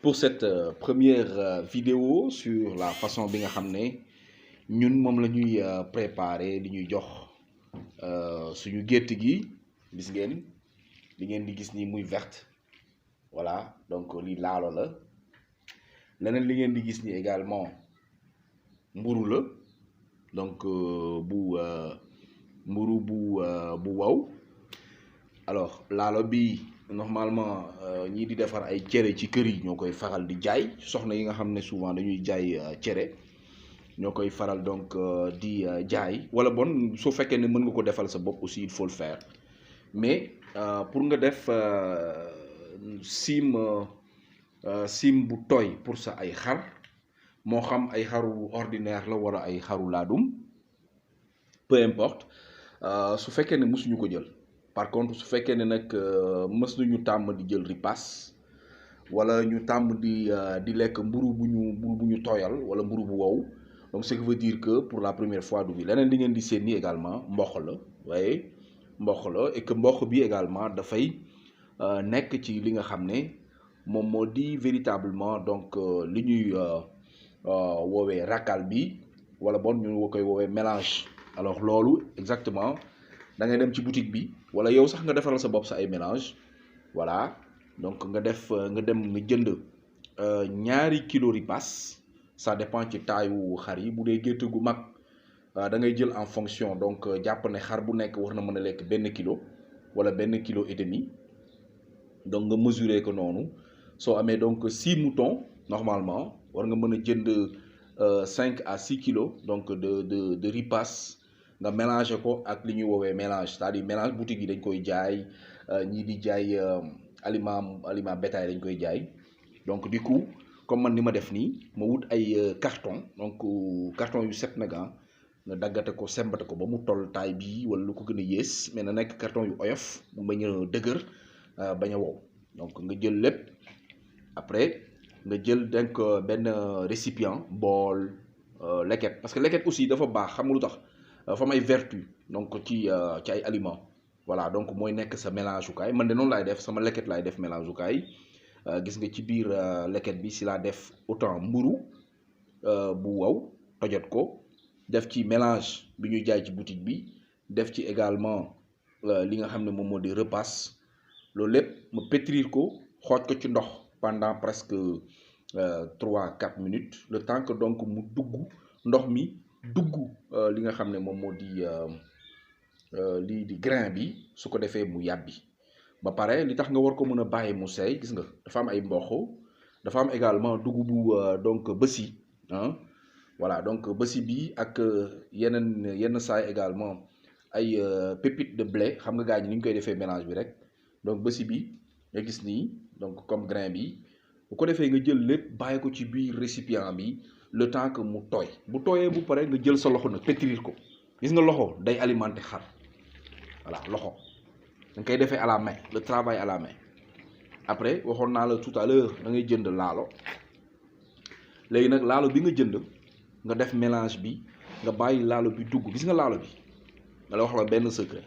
pour cette première vidéo sur la façon bi nga xam ne ñun moom la ñuy préparer li ñuy jox suñu gétt gi gis ngeen li ngeen di gis ni muy verte voilà donc li laalo la leneen li ngeen di gis ni également mburu la donc mburu bu waw alors laalo bi normalement ñii di defar ay cere ci kër yi ñoo koy faral di jaay soxna yi nga xam ne souvent dañuy jaay cere ñoo koy faral donc di jaay wala bon su fekkee ne mën nga ko defal sa bopp aussi il faut le faire mais pour nga def sim bu tooy pour sa ay xar moo xam ay xaru ordinaire la wala ay xaru laadum peu importe su fekkee ne mësuñu ko jël par contre su fekkee ne nag mës nañu tàmm di jël ripaas wala ñu tàmm di lekk mburu bu ñu tooyal wala mburu bu wow donc ce qui veut dire que pour la première fois du bi leneen li ngeen di seen ni également mboq la waaye mboq la et que mboq bi également dafay nekk ci li nga xam ne moom moo di véritablement donc li ñuy woowee rakal bi wala bon ñu koy woowee mélange alors loolu exactement da ngay dem ci boutique bi wala yow sax nga defaral sa bopp sa ay mélange voilà donc nga dem nga jënd ñaari kilo ripaas ça dépend ci taayu xar yi bu dee gétt gu mag da ngay jël en fonction donc jàpp ne xar bu nekk war na mën a lekk 1 kilo wala 1,5 kilo donc nga mesurer ko noonu soo amee donc 6 moutons normalement war nga mën a jënd 5 à 6 kilos donc de ripaas nga mélanger ko ak li ñuy woowee mélange c'est-à-dire mélange boutique yi dañ koy jaay ñii di jaay aliment bétail dañ koy jaay donc du coup comme man ni ma def nii ma wut ay carton donc carton yu set nag nga daggate ko sembate ko ba mu toll taay bii wala lu ko gën a yées mais na nekk carton yu oyof mu bañ a dëgër bañ a wow donc nga jël lépp après nga jël donc benn récipient bool leket parce que leket aussi dafa baax xam nga lu tax dafa am ay vertu donc ci ay aliments voilà donc mooy nekk sa mélange ukaay man de noonu laay def sama leket laay def mélange ukaay gis nga ci biir leket bi si laa def autant mburu bu wow tojot ko def ci mélange bi ñuy jaay ci boutique bi def ci également li nga xam ne moom moo di repasse loolu lépp ma pétrir ko xooj ko ci ndox pendant presque 3-4 minutes le temps que donc mu dugg ndox mi dugg li nga xam ne moom moo di lii di grain bi su ko defee mu yàbbi ba pare li tax nga war ko mën a bàyyi mu seey gis nga dafa am ay mboq dafa am également dugubu donc bësi voilà donc bësi bi ak yenn saay également ay pépites de blé xam nga gars ñi ni ñu koy defee mélange bi rek donc bësi bi nga gis nii donc comme grain bi bu ko defee nga jël lépp bàyyi ko ci biir récipient bi le temps que mu tooy bu tooyee bu pare nga jël sa loxo nag pétrir ko gis nga loxo day alimenter xar voilà loxo da nga koy defee à la main le travail à la main après waxoon naa la tout à l'heure da ngay jënd laalo léegi nag laalo bi nga jënd nga def mélange bi nga bàyyi laalo bi dugg gis nga laalo bi nga la wax la benn secret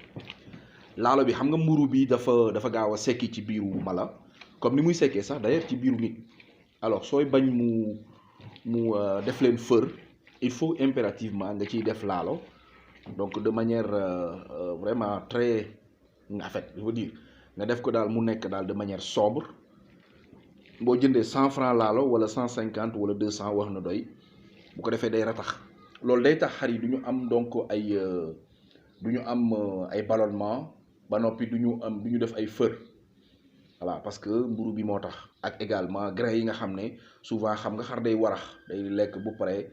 laalo bi xam nga mburu bi dafa gaaw a sekki ci biiru mala comme ni muy sekkee sax d'ailleurs ci biiru nit alors sooy bañ mu def leen fër il faut impérativement nga ciy def laalo donc de manière vraiment très en fait je veux dire nga def ko daal mu nekk daal de manière sobre boo jëndee 100 francs laalo wala 150 wala 200 wax na doy bu ko defee day ratax loolu day tax xar yi du ñu am donc ay ballonnement ba noppi du ñu def ay fër voilà parce que mburu bi moo tax ak également grain yi nga xam ne souvent xam nga xar day warax day lekk bu pare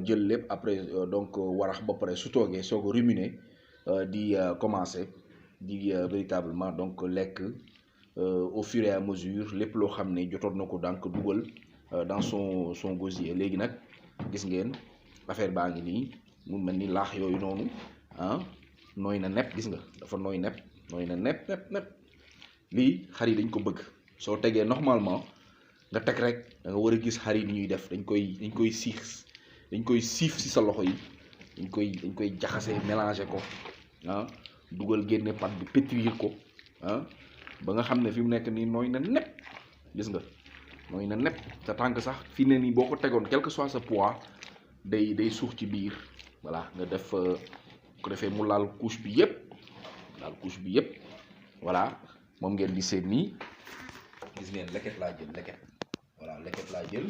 jël lépp après donc warax ba pare su toogee soo ko ruminer di commencer di véritablement donc lekk au fur et à mesure lépp loo xam ne jotoon na ko donc dugal dans son gosier léegi nag gis ngeen affaire baa ngi nii mu mel ni laax yooyu noonu nooy na nepp gis nga dafa nooy nepp nepp lii xar yi dañ ko bëgg soo tegee normalement nga teg rek da nga war a gis xar yi ni ñuy def dañ koy siif ci sa loxo yi dañ koy jaxase mélanger ko dugal génne pat bi pétrir ko ba nga xam ne fi mu nekk nii nooy na nepp gis nga nooy na nepp sa tànk sax fi ne nii boo ko tegoon quel que soit sa poids day suux ci biir voilà nga def ko defee mu laal couche bi yépp voilà moom ngeen di seen nii gis ngeen leket laa jël leket voilà leket laa jël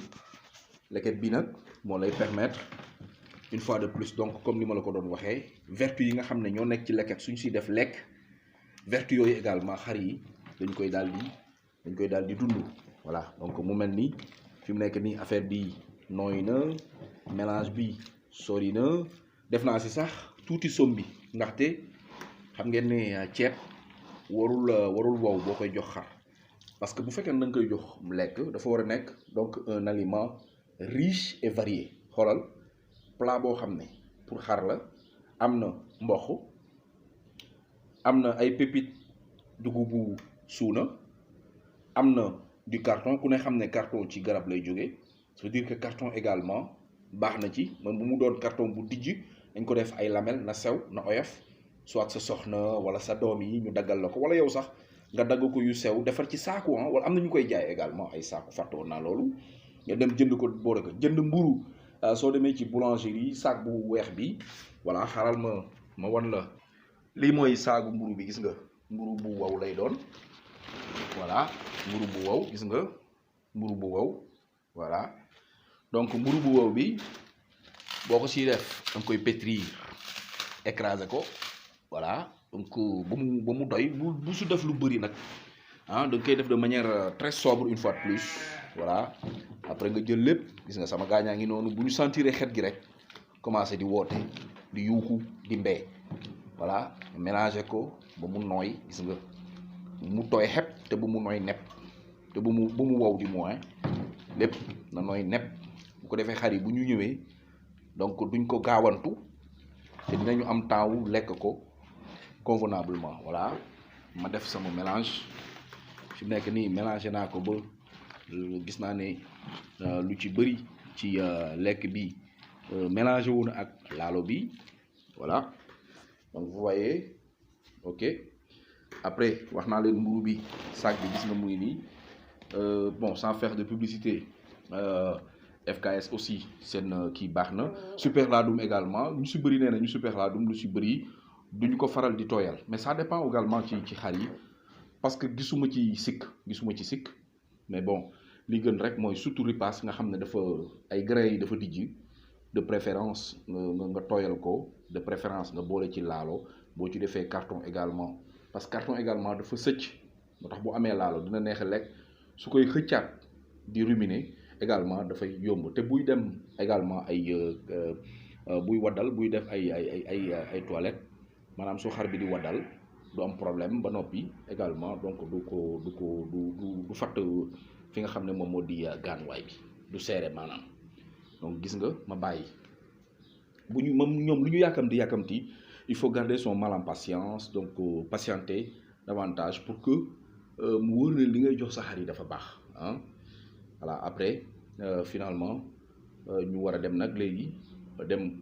leket bi nag moo lay permettre une fois de plus donc comme ni ma la ko doon waxee vertu yi nga xam ne ñoo nekk ci leket suñ siy def lekk vertu yooyu également xar yi dañ koy daal di dund voilà donc mu mel ni fi mu nekk nii affaire bi nooy na mélange bi sori na def naa si sax tuuti som bi ndaxte xam ngeen ne ceeb warul wow boo koy jox xar parce que bu fekkee ne da nga koy jox lekk dafa war a nekk donc un aliment riche et varié xoolal plat boo xam ne pour xar la am na mboq am na ay pépites dugubu suuna am na du carton ku ne xam ne carton ci garab lay jóge ça veut dire que carton également baax na ci même bu mu doon carton bu dijj dañ ko def ay lamelles na sew na oyof soit sa soxna wala sa doom yi ñu daggal la ko wala yow sax nga dagg ko yu sew defar ci saaku wala am na ñu koy jaay également ay saaku fàtte woon naa loolu nga dem jënd ko boole ko jënd mburu soo demee ci boulangerie saak bu weex bi voilà xaaral ma wan la lii mooy saagu mburu bi gis nga mburu bu wow lay doon voilà mburu bu wow gis nga mburu bu wow voilà donc mburu bu wow bi boo ko siy def danga koy pétrir écraser ko voilà donc ba mu doy bu su def lu bëri nag da nga koy def de manière très sobre une fois de plus voilà après nga jël lépp gis nga sama gaañaa ngi noonu bu ñu sentiree xet gi rek commencé di woote di yuuxu di mbee voilà mélanger ko ba mu nooy gis nga mu tooy xepp te bu mu nooy nepp te bu mu wow du moins lépp na nooy nepp bu ko defee xar yi bu ñu ñëwee donc duñ ko gaawantu te dinañu am temps wu lekk ko convenablement voilà ma def sama mélange fi mu nekk nii mélangé naa ko ba gis naa ne lu ci bëri ci lekk bi mélangé wu na ak laalo bi voilà donc vous voyez ok après wax naa leen mburu bi sac bi gis nga muy nii bon sans faire de publicité FKS aussi seen kii baax na super laadum également ñu si bëri nee na ñu super laadum lu si bëri duñu ko faral di tooyal mais ça dépend également ci xar yi parce que gisuma ci sikk mais bon li gën rek mooy surtout ripaas nga xam ne dafa ay grains yi dafa dijji de préférence nga tooyal ko de préférence nga boole ci laalo boo ci defee carton également parce que carton également dafa sëcc moo tax bu amee laalo dina neex a lekk su koy xëccaat di ruminer également dafay yomb te buy dem également ay buy waddal buy def ay toilettes maanaam su xar bi di waddal du am problème ba noppi également donc du fatt fi nga xam ne moom moo di gaanuwaay bi du seere maanaam donc gis nga ma bàyyi bu ñu moom ñoom lu ñu yàkkamti il faut garder son mal en patience donc patienter davantage pour que mu wóor ne li ngay jox sa xar yi dafa baax voilà après finalement ñu war a dem nag léegi dem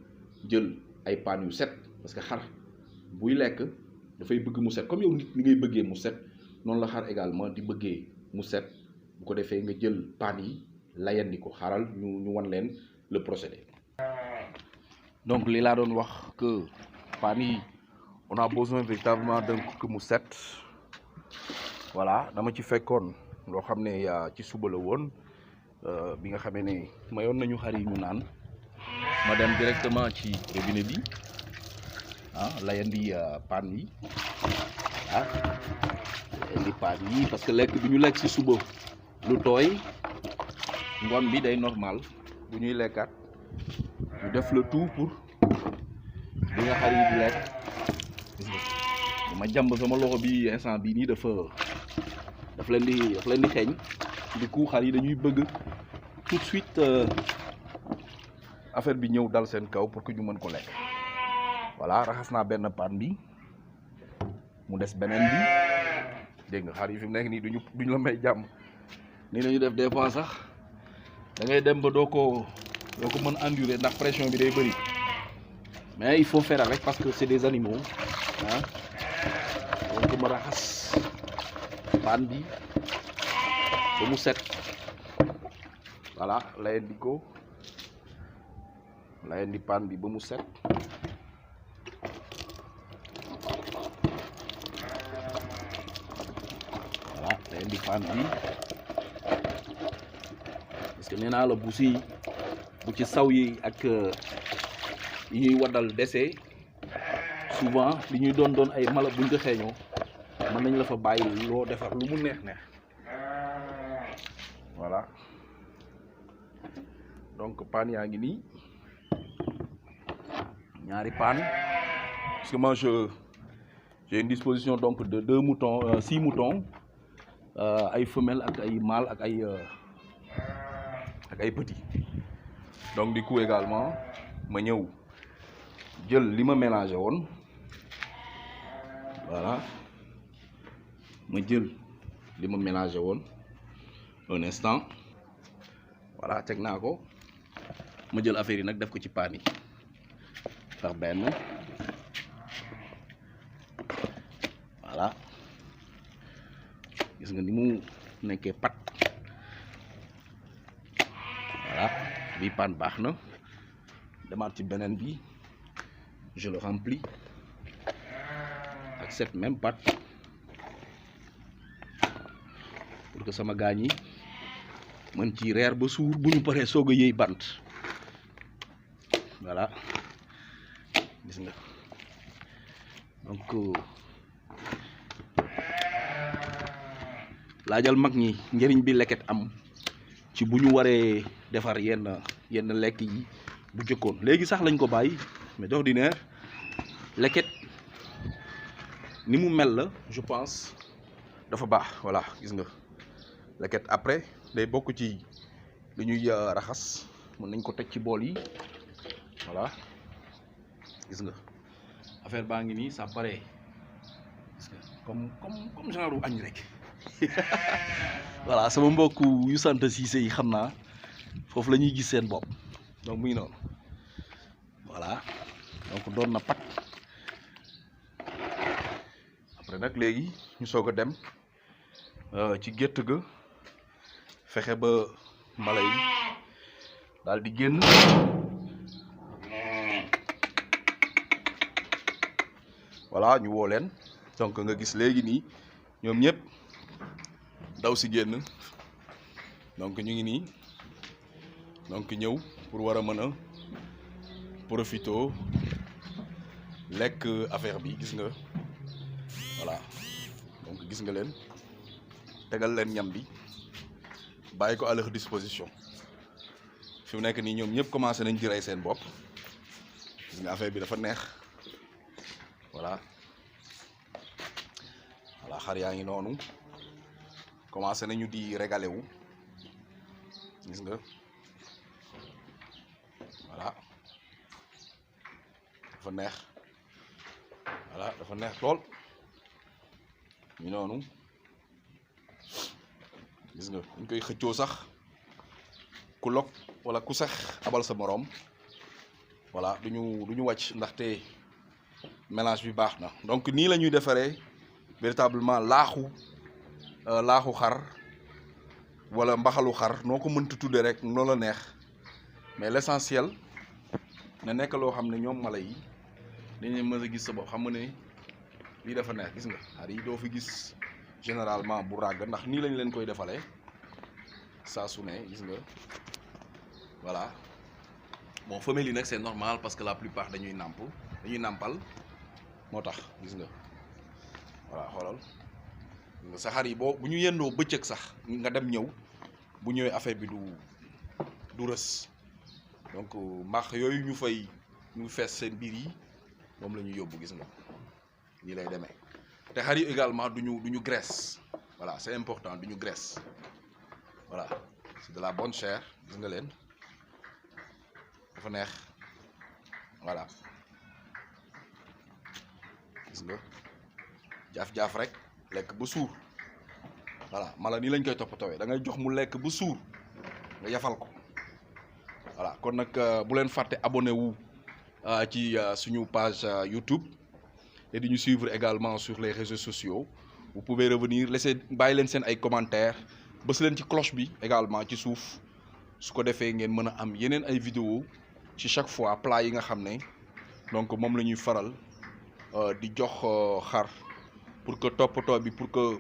jël ay paan yu set parce que xar buy lekk dafay bëgg mu set comme yow nit ni ngay bëggee mu set noonu la xar également di bëggee mu set bu ko defee nga jël paan yi layandi ko xaaral ñu wan leen le procédé. donc li laa doon wax que paan yi on a besoin véritablement d'un que mu set voilà dama ci fekkoon loo xam ne ci suba la woon bi nga xamee ne mayoon nañu xar yi ñu naan ma dem directement ci robinet bi layandi paan yi indi paan yi parce que lekk bi ñu lekk ci suba lu tooy ngoon bi day normal bu ñuy lekkaat ñu def le tout pour bi nga xar yi di lekk gis nga ma jàmb sama loxo bi instant bii nii daf leen di xeeñ du coup xar yi dañuy bëgg tout de suite affaire bi ñëw dal seen kaw pour que ñu mën ko lekk voilà raxas naa benn paan bi mu des beneen bi dégg nga xar yi fi mu nekk nii duñu la may jàmm nii lañu def des fois sax da ngay dem ba doo ko mën endurer ndax pression bi day bëri mais il faut faire avec parce que c'est des animaux donc ma raxas paan bi ba mu set voilà layandi ko layandi paan bi ba mu set voilà layandi paan bi parce que nee naa la bu ci saw yi ak yi ñuy waddal dese souvent li ñuy doon ay mala buñ ko xeeñoo mën nañ la fa bàyyi loo defar lu mu neex voilà donc paan yaa ngi nii ñaari paan parce que moi j'ai une disposition donc de 2 moutons 6 moutons ay femelles ak ay mâles ak ay petits donc du coup également ma ñëw jël li ma mélangé woon voilà ma jël li ma mélangé woon un instant voilà teg naa ko ma jël affaire yi nag def ko ci paan yi par benn voilà gis nga ni mu nekkee pat voilà bii paan baax na demaat ci beneen bi je le remplis ak cette même pâte pour que sama gaañ yi mën ci reer ba suur bu ñu paree soog a yëy bant voilà gis nga donc laajal mag ñi njëriñ bi leket am ci bu ñu waree defar yenn lekk yi bu jëkkoon léegi sax lañ ko bàyyi mais d'ordinaire leket ni mu mel la je pense dafa baax voilà gis nga leket après day bokk ci li ñuy raxas mën nañ ko teg ci bool yi voilà gis nga affaire baa ngi nii ça paraît gis nga comme genre añ rek voilà sama mbokk yu sant Cissé yi xam naa foofu la ñuy gis seen bopp donc muy noonu voilà donc doon na pat après nag léegi ñu soog a dem ci gétt ga fexe ba mala yi daal di génn voilà ñu woo leen donc nga gis léegi nii ñoom ñëpp daw si génn donc ñu ngi nii donc ñëw pour war a mën a profito lekk affaire bi gis nga voilà donc gis nga leen tegal leen ñam bi bàyyi ko à leur disposition fi mu nekk nii ñoom ñëpp commencé nañ di rey seen bopp gis nga affaire bi dafa neex voilà xar yaa ngi noonu commencé nañu di régalé wu gis nga voilà dafa neex voilà dafa neex lool ñu noonu gis nga ñu koy xëccoo sax ku lok wala ku sax abal sa morom voilà duñu wàcc ndaxte mélange bi baax na donc nii la ñuy defaree véritablement laaxu xar wala mbaxalu xar noo ko mënta tudde rek noo la neex mais l'essentiel na nekk loo xam ne ñoom mala yi dañuy mën a gis sa bopp xam nga ne lii dafa neex gis nga xar yi doo fi gis généralement bu ràgg ndax nii lañ leen koy defalee saa su ne gis nga voilà bon femelle yi nag c'est normal parce que la plupart dañuy nàmpal moo tax gis nga voilà xoolal sa xar yi bu ñu yendoo bëccëg sax nga dem ñëw bu ñëwee affaire bi du rës donc mbaax yooyu ñu fees seen biir yi moom la ñuy yóbbu gis nga nii lay demee te xar yi également duñu graisse voilà c'est important duñu graisse voilà c'est de la bonne chair gis nga leen dafa neex voilà gis nga jaaf-jaaf rek lekk ba suur voilà mala nii lañ koy toppatoowe da ngay jox mu lekk ba suur nga yafal ko voilà kon nag bu leen fàtte abonné wu ci suñu page YouTube et di ñu suivre également sur les réseaux sociaux vous pouvez revenir bàyyi leen seen ay commentaires bës leen ci cloche bi également ci suuf su ko defee ngeen mën a am yeneen ay vidéo ci chaque fois plat yi nga xam ne donc moom la ñuy faral di jox xar pour que toppatoo bi pour que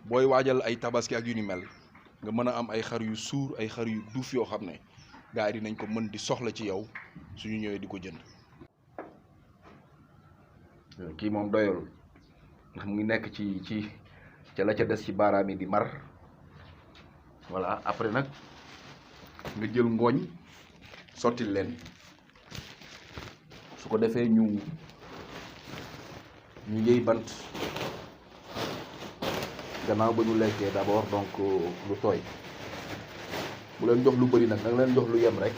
booy waajal ay tabaski ak yu ni mel nga mën a am ay xar yu suur ay xar yu duuf yoo xam ne gars yi dinañ ko mën di soxla ci yow suñu ñëwee di ko jënd. kii moom doyalul ndax mu ngi nekk ci ca la ca des ci baaraam yi di mar voilà après nag nga jël ngooñ sotti leen su ko defee ñu yëy bant gannaaw ba ñu lekkee d'abord donc lu tooy bu leen jox lu bëri nag danga leen jox lu yem rek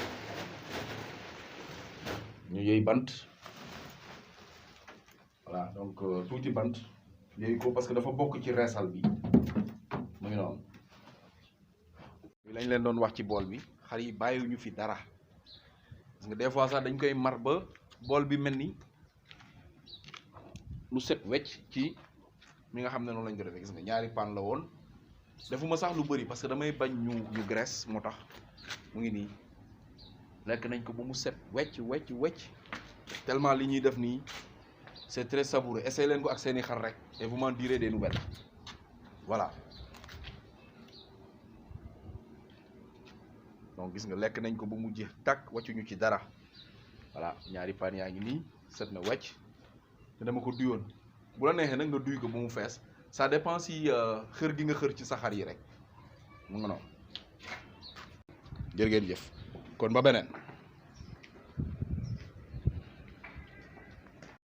ñu yëy bant voilà donc tuuti bant yëy ko parce que dafa bokk ci reesal bi mu ngi noonu lañ leen doon wax ci bool bi xar yi bàyyiwuñu fi dara parce que des fois sax dañ koy mar ba bool bi mel ni lu set wecc ci mi nga xam ne noonu lañ ko defee gis nga ñaari paan la woon defuma sax lu bëri parce que damay bañ ñu graisse moo tax mu ngi nii lekk nañ ko ba mu set wecc tellement li ñuy def nii c'est très savoureux essayez leen ko ak seeni xar rek et vous m'en direz des nouvelles voilà donc gis nga lekk nañ ko ba mu jeex tàkk wàccuñu ci dara voilà ñaari paan yaa ngi nii set na wecc te dama ko duyoon bu la neexee nag nga duy ko ba mu fees ça dépend si xër gi nga xër ci sa xar yi rek mu nga noonu jërë ngeen jëf kon ba beneen